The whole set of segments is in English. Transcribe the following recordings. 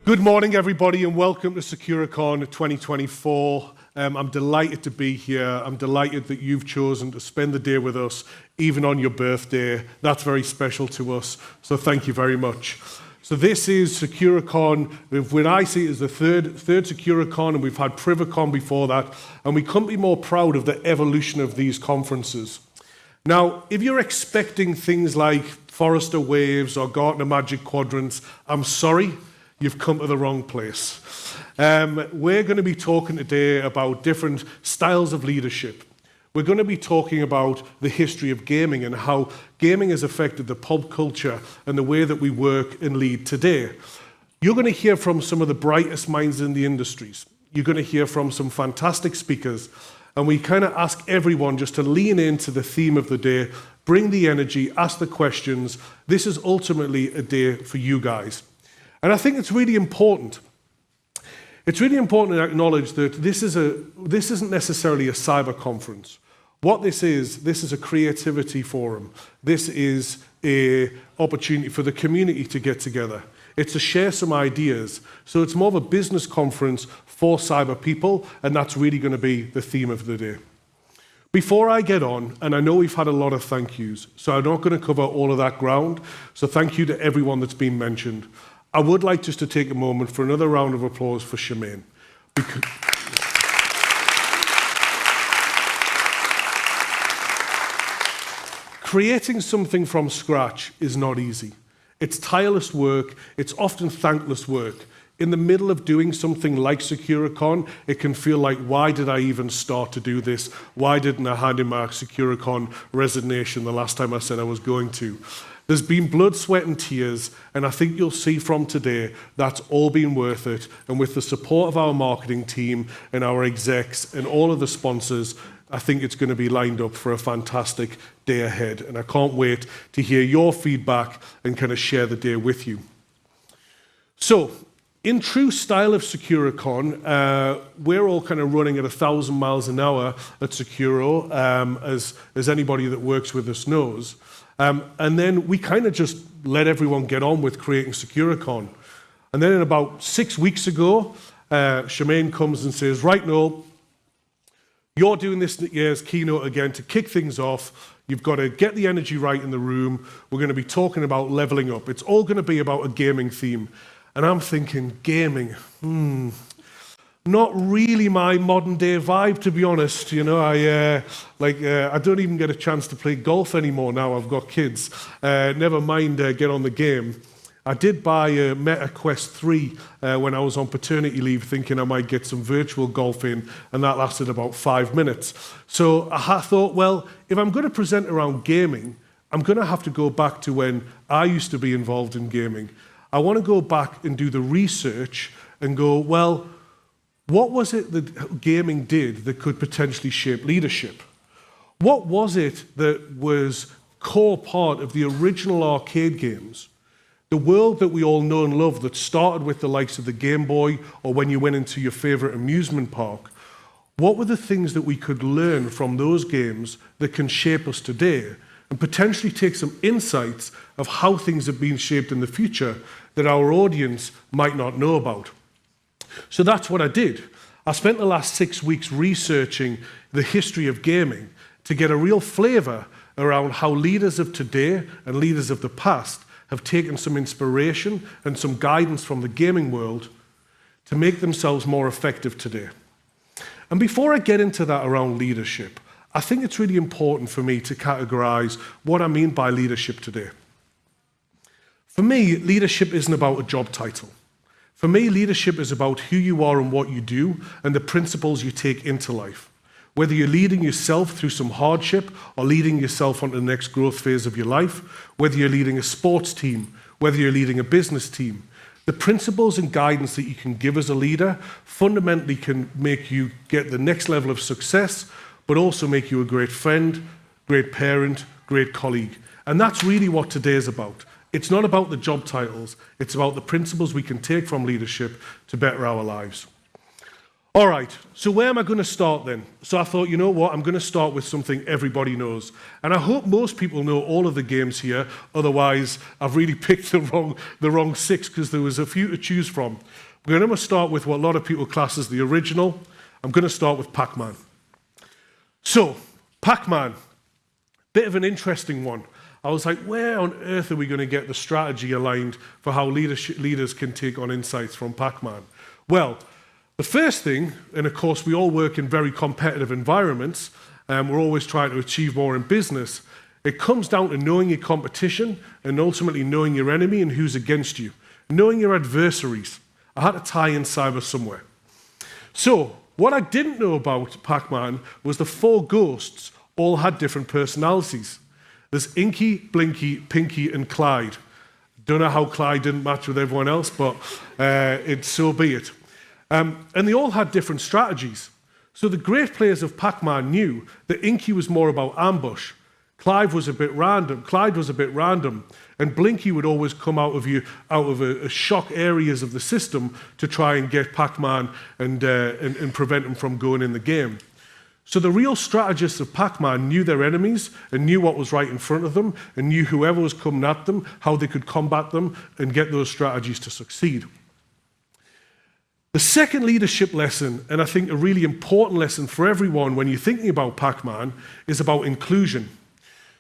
Good morning, everybody, and welcome to Sekurokon' 2024. I'm delighted to be here. I'm delighted that you've chosen to spend the day with us, even on your birthday. That's very special to us, so thank you very much. So this is Sekurokon. When I see it as the third Sekurokon, and we've had Privacon before that, and we couldn't be more proud of the evolution of these conferences. Now, if you're expecting things like Forrester Waves or Gartner Magic Quadrants, I'm sorry, you've come to the wrong place. We're going to be talking today about different styles of leadership. We're going to be talking about the history of gaming and how gaming has affected the pop culture and the way that we work and lead today. You're going to hear from some of the brightest minds in the industries. You're going to hear from some fantastic speakers. And we kind of ask everyone just to lean into the theme of the day, bring the energy, ask the questions. This is ultimately a day for you guys. And I think it's really important. It's really important to acknowledge that this isn't necessarily a cyber conference. What this is a creativity forum. This is an opportunity for the community to get together. It's to share some ideas. So it's more of a business conference for cyber people, and that's really going to be the theme of the day. Before I get on, and I know we've had a lot of thank yous, so I'm not going to cover all of that ground. So thank you to everyone that's been mentioned. I would like just to take a moment for another round of applause for Shemaine. Creating something from scratch is not easy. It's tireless work. It's often thankless work. In the middle of doing something like Sekurokon, it can feel like, why did I even start to do this? Why didn't I hand in my Sekurokon resignation the last time I said I was going to? There's been blood, sweat, and tears, and I think you'll see from today that's all been worth it. And with the support of our marketing team and our execs and all of the sponsors, I think it's going to be lined up for a fantastic day ahead. And I can't wait to hear your feedback and kind of share the day with you. So, in true style of Sekurokon, we're all kind of running at 1,000 miles an hour at Sekuro, as anybody that works with us knows. And then we kind of just let everyone get on with creating Sekurokon. And then about 6 weeks ago, Shemaine comes and says, right, Noel, you're doing this year's keynote again to kick things off. You've got to get the energy right in the room. We're going to be talking about leveling up. It's all going to be about a gaming theme. And I'm thinking, gaming, not really my modern day vibe, to be honest. You know, I don't even get a chance to play golf anymore now. I've got kids. Never mind get on the game. I did buy a Meta Quest 3 when I was on paternity leave, thinking I might get some virtual golf in, and that lasted about 5 minutes. So I thought, well, if I'm going to present around gaming, I'm going to have to go back to when I used to be involved in gaming. I want to go back and do the research and go, well, what was it that gaming did that could potentially shape leadership? What was it that was core part of the original arcade games? The world that we all know and love that started with the likes of the Game Boy or when you went into your favorite amusement park. What were the things that we could learn from those games that can shape us today and potentially take some insights of how things have been shaped in the future that our audience might not know about? So that's what I did. I spent the last 6 weeks researching the history of gaming to get a real flavor around how leaders of today and leaders of the past have taken some inspiration and some guidance from the gaming world to make themselves more effective today. And before I get into that around leadership, I think it's really important for me to categorize what I mean by leadership today. For me, leadership isn't about a job title. For me, leadership is about who you are and what you do and the principles you take into life. Whether you're leading yourself through some hardship or leading yourself onto the next growth phase of your life, whether you're leading a sports team, whether you're leading a business team, the principles and guidance that you can give as a leader fundamentally can make you get the next level of success, but also make you a great friend, great parent, great colleague. And that's really what today is about. It's not about the job titles. It's about the principles we can take from leadership to better our lives. All right, so where am I going to start then? So I thought, you know what, I'm going to start with something everybody knows. And I hope most people know all of the games here, otherwise I've really picked the wrong 6 because there was a few to choose from. We're going to start with what a lot of people class as the original. I'm going to start with Pac-Man. So, Pac-Man, bit of an interesting one. I was like, where on earth are we going to get the strategy aligned for how leaders can take on insights from Pac-Man? Well, the first thing, and of course we all work in very competitive environments, and we're always trying to achieve more in business, it comes down to knowing your competition and ultimately knowing your enemy and who's against you. Knowing your adversaries. I had to tie in cyber somewhere. So, what I didn't know about Pac-Man was the 4 ghosts all had different personalities. There's Inky, Blinky, Pinky, and Clyde. Don't know how Clyde didn't match with everyone else, but so be it. And they all had different strategies. So the great players of Pac-Man knew that Inky was more about ambush. Clyde was a bit random, and Blinky would always come out of a shock areas of the system to try and get Pac-Man and prevent him from going in the game. So the real strategists of Pac-Man knew their enemies and knew what was right in front of them and knew whoever was coming at them, how they could combat them and get those strategies to succeed. The second leadership lesson, and I think a really important lesson for everyone when you're thinking about Pac-Man, is about inclusion.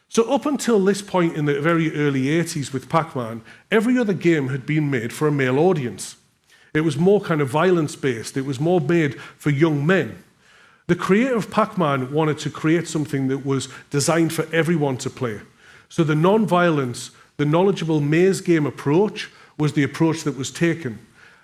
So up until this point in the very early 80s with Pac-Man, every other game had been made for a male audience. It was more kind of violence-based. It was more made for young men. The creator of Pac-Man wanted to create something that was designed for everyone to play. So the non-violence, the knowledgeable maze game approach was the approach that was taken.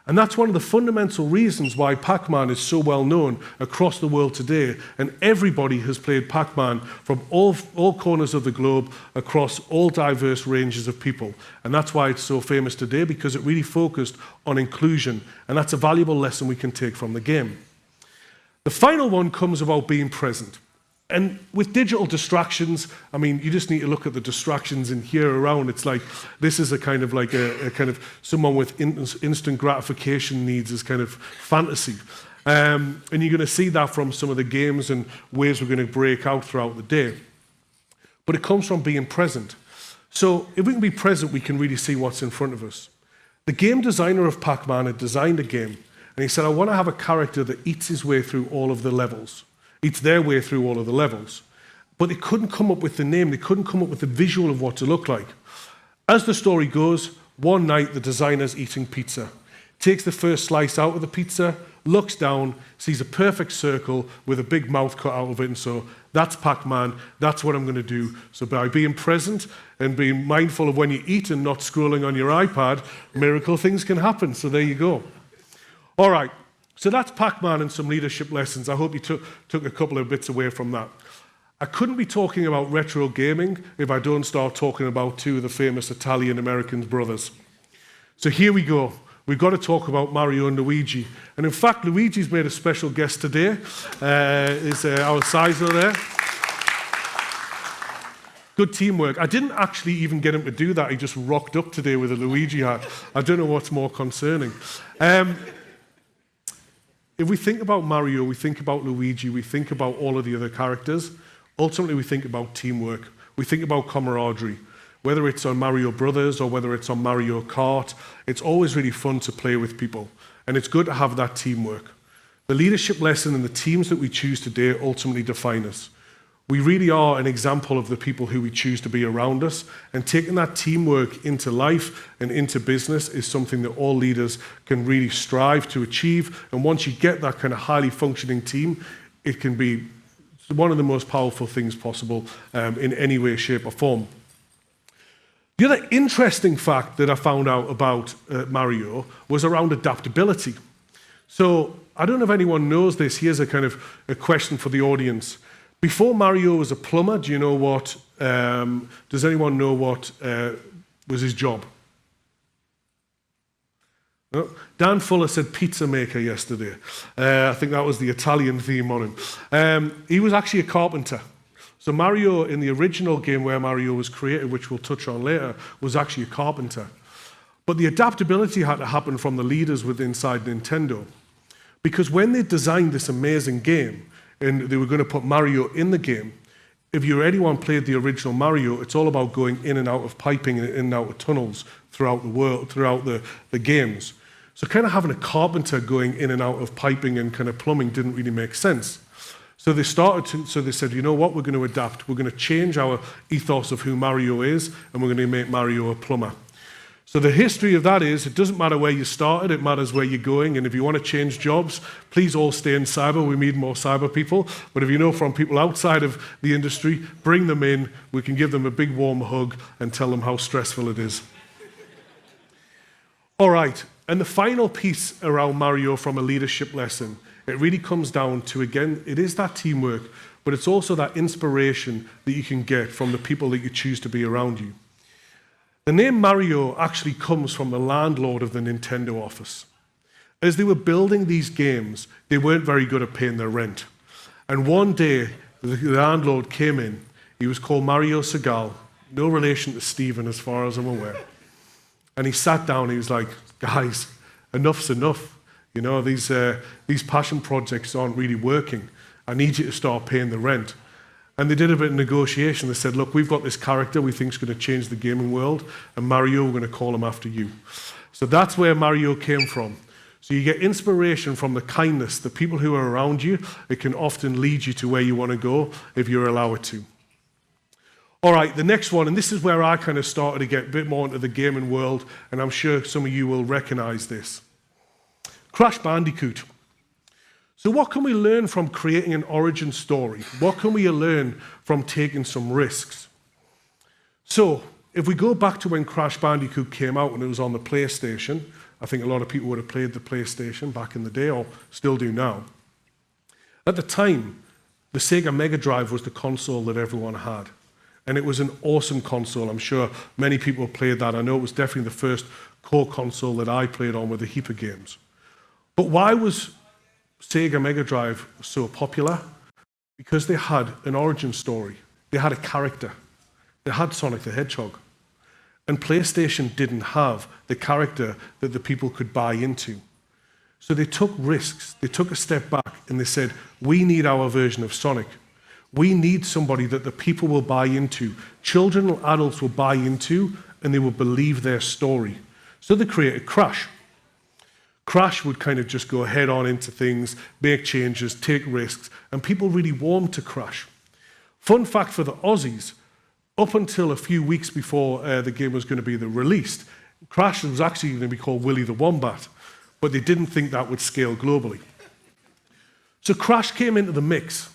And that's one of the fundamental reasons why Pac-Man is so well known across the world today, and everybody has played Pac-Man from all corners of the globe, across all diverse ranges of people. And that's why it's so famous today, because it really focused on inclusion, and that's a valuable lesson we can take from the game. The final one comes about being present. And with digital distractions, I mean, you just need to look at the distractions in here around. It's like, this is a kind of someone with instant gratification needs as kind of fantasy. And you're going to see that from some of the games and ways we're going to break out throughout the day. But it comes from being present. So if we can be present, we can really see what's in front of us. The game designer of Pac-Man had designed a game, and he said, I want to have a character that eats his way through all of the levels. Eats their way through all of the levels. But they couldn't come up with the name. They couldn't come up with the visual of what to look like. As the story goes, one night the designer's eating pizza. Takes the first slice out of the pizza, looks down, sees a perfect circle with a big mouth cut out of it, and so that's Pac-Man, that's what I'm going to do. So by being present and being mindful of when you eat and not scrolling on your iPad, miracle things can happen. So there you go. All right. So that's Pac-Man and some leadership lessons. I hope you took a couple of bits away from that. I couldn't be talking about retro gaming if I don't start talking about 2 of the famous Italian-American brothers. So here we go. We've got to talk about Mario and Luigi. And in fact, Luigi's made a special guest today. Is our Sizer there. Good teamwork. I didn't actually even get him to do that. He just rocked up today with a Luigi hat. I don't know what's more concerning. If we think about Mario, we think about Luigi, we think about all of the other characters, ultimately we think about teamwork. We think about camaraderie. Whether it's on Mario Brothers or whether it's on Mario Kart, it's always really fun to play with people. And it's good to have that teamwork. The leadership lesson and the teams that we choose today ultimately define us. We really are an example of the people who we choose to be around us, and taking that teamwork into life and into business is something that all leaders can really strive to achieve. And once you get that kind of highly functioning team, it can be one of the most powerful things possible in any way, shape, or form. The other interesting fact that I found out about Mario was around adaptability. So I don't know if anyone knows this. Here's a kind of a question for the audience. Before Mario was a plumber, do you know what, does anyone know what was his job? No? Dan Fuller said pizza maker yesterday. I think that was the Italian theme on him. He was actually a carpenter. So Mario, in the original game where Mario was created, which we'll touch on later, was actually a carpenter. But the adaptability had to happen from the leaders inside Nintendo. Because when they designed this amazing game, and they were going to put Mario in the game, if anyone played the original Mario, it's all about going in and out of piping and in and out of tunnels throughout the world, throughout the games. So kind of having a carpenter going in and out of piping and kind of plumbing didn't really make sense. So they said, you know what, we're going to adapt. We're going to change our ethos of who Mario is, and we're going to make Mario a plumber. So the history of that is, it doesn't matter where you started, it matters where you're going. And if you want to change jobs, please all stay in cyber. We need more cyber people. But if you know from people outside of the industry, bring them in. We can give them a big warm hug and tell them how stressful it is. All right, and the final piece around Mario from a leadership lesson, it really comes down to, again, it is that teamwork, but it's also that inspiration that you can get from the people that you choose to be around you. The name Mario actually comes from the landlord of the Nintendo office. As they were building these games, they weren't very good at paying their rent. And one day, the landlord came in. He was called Mario Segal, no relation to Stephen as far as I'm aware. And he sat down, he was like, guys, enough's enough. You know, these passion projects aren't really working. I need you to start paying the rent. And they did a bit of negotiation. They said, look, we've got this character we think is going to change the gaming world, and Mario, we're going to call him after you. So that's where Mario came from. So you get inspiration from the kindness, the people who are around you. It can often lead you to where you want to go if you allow it to. All right, the next one, and this is where I kind of started to get a bit more into the gaming world, and I'm sure some of you will recognize this. Crash Bandicoot. So what can we learn from creating an origin story? What can we learn from taking some risks? So if we go back to when Crash Bandicoot came out and it was on the PlayStation, I think a lot of people would have played the PlayStation back in the day, or still do now. At the time, the Sega Mega Drive was the console that everyone had. And it was an awesome console. I'm sure many people played that. I know it was definitely the first core console that I played on with a heap of games. But why was Sega Mega Drive so popular? Because they had an origin story. They had a character. They had Sonic the Hedgehog. And PlayStation didn't have the character that the people could buy into. So they took risks. They took a step back and they said, we need our version of Sonic. We need somebody that the people will buy into. Children and adults will buy into, and they will believe their story. So they created Crash. Crash would kind of just go head on into things, make changes, take risks, and people really warmed to Crash. Fun fact for the Aussies, up until a few weeks before the game was going to be released, Crash was actually going to be called Willy the Wombat, but they didn't think that would scale globally. So Crash came into the mix,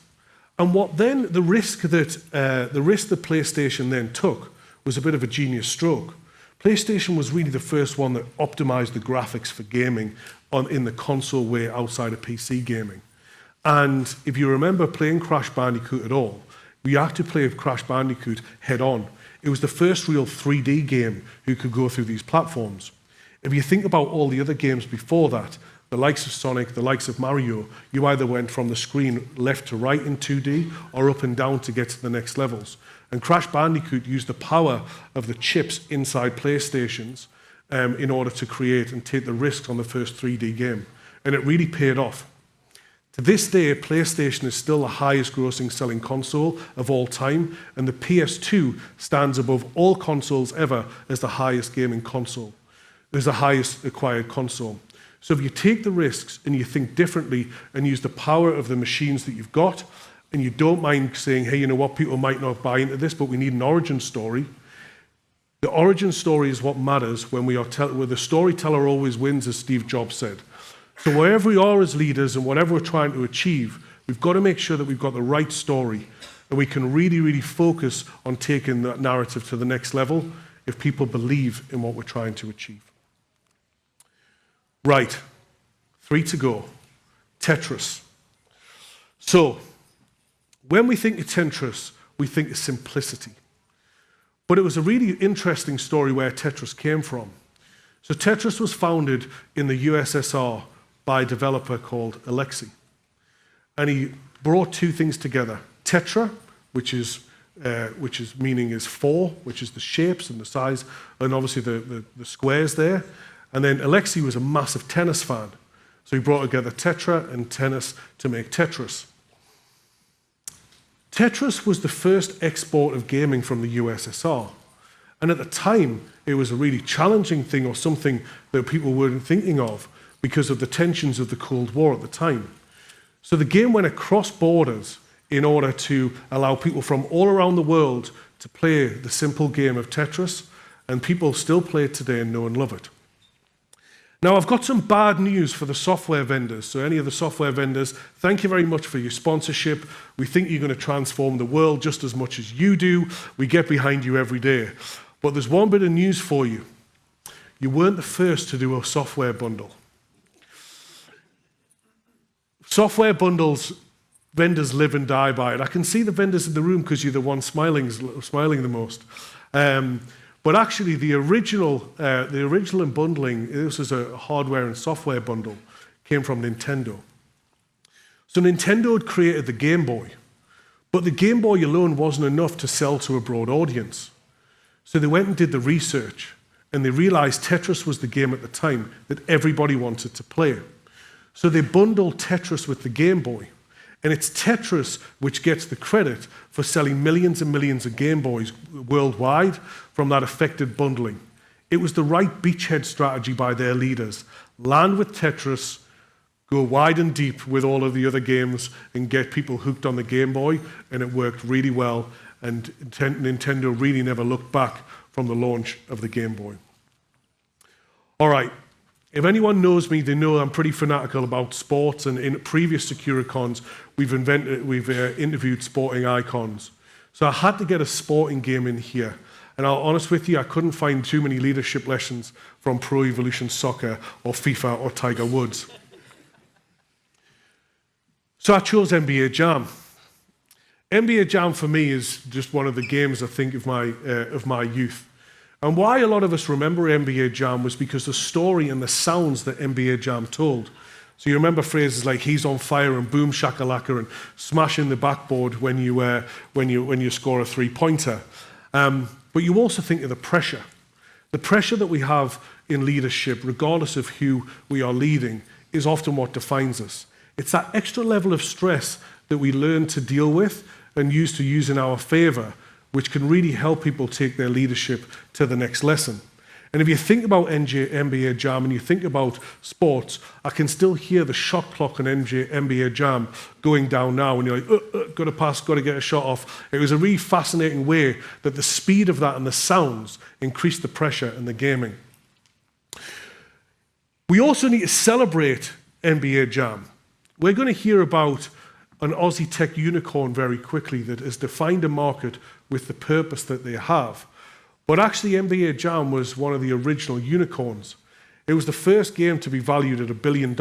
and the risk that PlayStation then took was a bit of a genius stroke. PlayStation was really the first one that optimized the graphics for gaming in the console way outside of PC gaming. And if you remember playing Crash Bandicoot at all, we had to play Crash Bandicoot head on. It was the first real 3D game who could go through these platforms. If you think about all the other games before that, the likes of Sonic, the likes of Mario, you either went from the screen left to right in 2D or up and down to get to the next levels. And Crash Bandicoot used the power of the chips inside PlayStations in order to create and take the risks on the first 3D game. And it really paid off. To this day, PlayStation is still the highest grossing selling console of all time, and the PS2 stands above all consoles ever as the highest gaming console, as the highest acquired console. So if you take the risks and you think differently and use the power of the machines that you've got, and you don't mind saying, hey, you know what, people might not buy into this, but we need an origin story. The origin story is what matters when where the storyteller always wins, as Steve Jobs said. So wherever we are as leaders and whatever we're trying to achieve, we've got to make sure that we've got the right story, and we can really, really focus on taking that narrative to the next level if people believe in what we're trying to achieve. Right, 3 to go. Tetris. So, when we think of Tetris, we think of simplicity. But it was a really interesting story where Tetris came from. So Tetris was founded in the USSR by a developer called Alexei. And he brought two things together. Tetra, which is meaning is four, which is the shapes and the size, and obviously the squares there. And then Alexei was a massive tennis fan. So he brought together Tetra and tennis to make Tetris. Tetris was the first export of gaming from the USSR. And at the time, it was a really challenging thing, or something that people weren't thinking of because of the tensions of the Cold War at the time. So the game went across borders in order to allow people from all around the world to play the simple game of Tetris, and people still play it today and know and love it. Now, I've got some bad news for the software vendors. So any of the software vendors, thank you very much for your sponsorship. We think you're going to transform the world just as much as you do. We get behind you every day. But there's one bit of news for you. You weren't the first to do a software bundle. Software bundles, vendors live and die by it. I can see the vendors in the room because you're the one smiling the most. But actually, the original in bundling, this was a hardware and software bundle, came from Nintendo. So Nintendo had created the Game Boy, but the Game Boy alone wasn't enough to sell to a broad audience. So they went and did the research, and they realized Tetris was the game at the time that everybody wanted to play. So they bundled Tetris with the Game Boy. And it's Tetris which gets the credit for selling millions and millions of Game Boys worldwide from that effective bundling. It was the right beachhead strategy by their leaders. Land with Tetris, go wide and deep with all of the other games, and get people hooked on the Game Boy, and it worked really well, and Nintendo really never looked back from the launch of the Game Boy. All right. If anyone knows me, they know I'm pretty fanatical about sports, and in previous Sekurokons, we've interviewed sporting icons. So I had to get a sporting game in here. And I'll be honest with you, I couldn't find too many leadership lessons from Pro Evolution Soccer or FIFA or Tiger Woods. So I chose NBA Jam. NBA Jam for me is just one of the games I think of my youth. And why a lot of us remember NBA Jam was because the story and the sounds that NBA Jam told. So you remember phrases like "he's on fire" and "boom shakalaka" and "smashing the backboard" when you score a three-pointer. But you also think of the pressure that we have in leadership, regardless of who we are leading, is often what defines us. It's that extra level of stress that we learn to deal with and use in our favor, which can really help people take their leadership to the next lesson. And if you think about NBA Jam and you think about sports, I can still hear the shot clock on NBA Jam going down now, and you're like, got to pass, got to get a shot off. It was a really fascinating way that the speed of that and the sounds increased the pressure in the gaming. We also need to celebrate NBA Jam. We're going to hear about an Aussie tech unicorn very quickly that has defined a market with the purpose that they have. But actually, NBA Jam was one of the original unicorns. It was the first game to be valued at $1 billion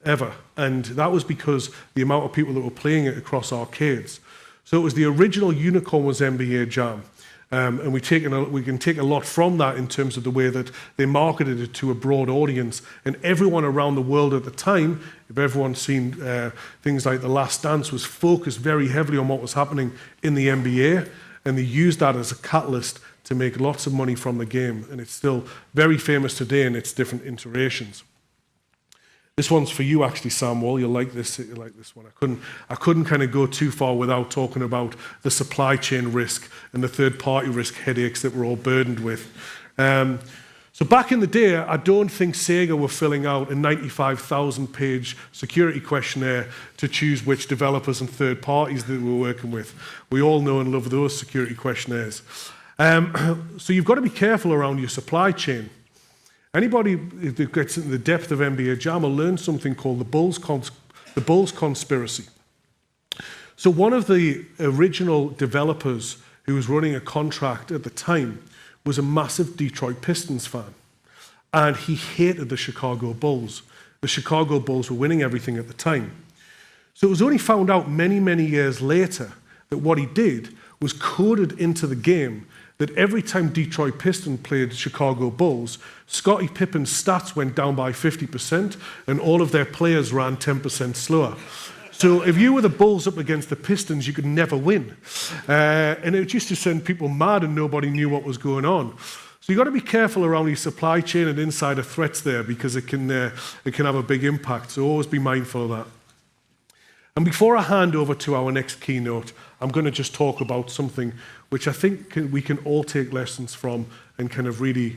ever, and that was because the amount of people that were playing it across arcades. So it was the original unicorn was NBA Jam. And we can take a lot from that in terms of the way that they marketed it to a broad audience. And everyone around the world at the time, if everyone's seen things like The Last Dance, was focused very heavily on what was happening in the NBA. And they used that as a catalyst to make lots of money from the game. And it's still very famous today in its different iterations. This one's for you, actually, Samuel. You'll like this one. I couldn't kind of go too far without talking about the supply chain risk and the third-party risk headaches that we're all burdened with. So back in the day, I don't think Sega were filling out a 95,000-page security questionnaire to choose which developers and third parties that we were working with. We all know and love those security questionnaires. So you've got to be careful around your supply chain. Anybody that gets into the depth of NBA Jam will learn something called the Bulls conspiracy. So one of the original developers who was running a contract at the time was a massive Detroit Pistons fan. And he hated the Chicago Bulls. The Chicago Bulls were winning everything at the time. So it was only found out many, many years later that what he did was coded into the game that every time Detroit Pistons played Chicago Bulls, Scottie Pippen's stats went down by 50% and all of their players ran 10% slower. So if you were the Bulls up against the Pistons, you could never win. And it used to send people mad and nobody knew what was going on. So you've got to be careful around your supply chain and insider threats there because it can have a big impact. So always be mindful of that. And before I hand over to our next keynote, I'm going to just talk about something which I think we can all take lessons from and kind of really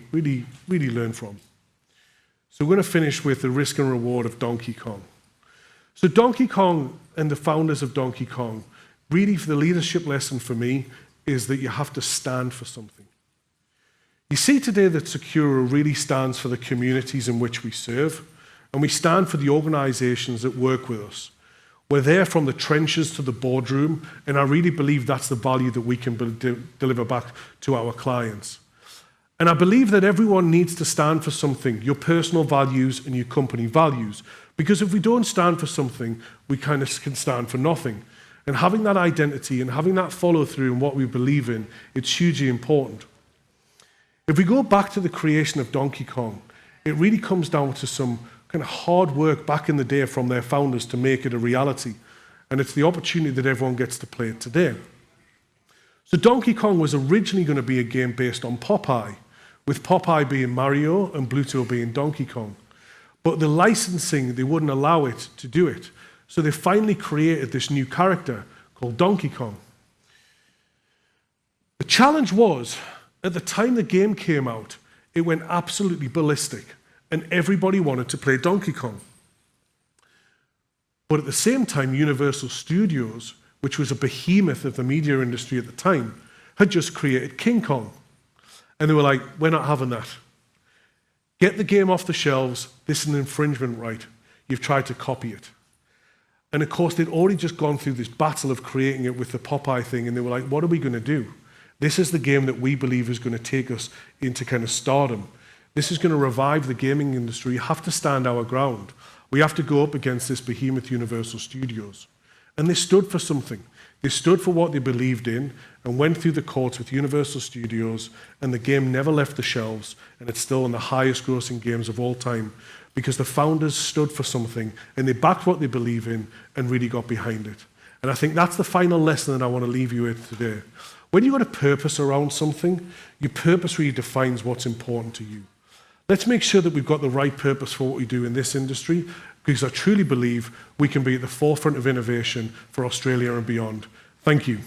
learn from. So we're going to finish with the risk and reward of Donkey Kong. So Donkey Kong and the founders of Donkey Kong, really the leadership lesson for me is that you have to stand for something. You see today that Sekuro really stands for the communities in which we serve, and we stand for the organizations that work with us. We're there from the trenches to the boardroom, and I really believe that's the value that we can deliver back to our clients. And I believe that everyone needs to stand for something, your personal values and your company values, because if we don't stand for something, we kind of can stand for nothing. And having that identity and having that follow through in what we believe in, it's hugely important. If we go back to the creation of Donkey Kong, it really comes down to some kind of hard work back in the day from their founders to make it a reality. And it's the opportunity that everyone gets to play it today. So Donkey Kong was originally going to be a game based on Popeye, with Popeye being Mario and Bluto being Donkey Kong. But the licensing, they wouldn't allow it to do it. So they finally created this new character called Donkey Kong. The challenge was, at the time the game came out, it went absolutely ballistic, and everybody wanted to play Donkey Kong. But at the same time, Universal Studios, which was a behemoth of the media industry at the time, had just created King Kong. And they were like, we're not having that. Get the game off the shelves. This is an infringement right. You've tried to copy it. And of course, they'd already just gone through this battle of creating it with the Popeye thing, and they were like, what are we going to do? This is the game that we believe is going to take us into kind of stardom. This is going to revive the gaming industry. You have to stand our ground. We have to go up against this behemoth Universal Studios. And they stood for something. They stood for what they believed in and went through the courts with Universal Studios, and the game never left the shelves, and it's still one of the highest grossing games of all time because the founders stood for something and they backed what they believe in and really got behind it. And I think that's the final lesson that I want to leave you with today. When you've got a purpose around something, your purpose really defines what's important to you. Let's make sure that we've got the right purpose for what we do in this industry, because I truly believe we can be at the forefront of innovation for Australia and beyond. Thank you.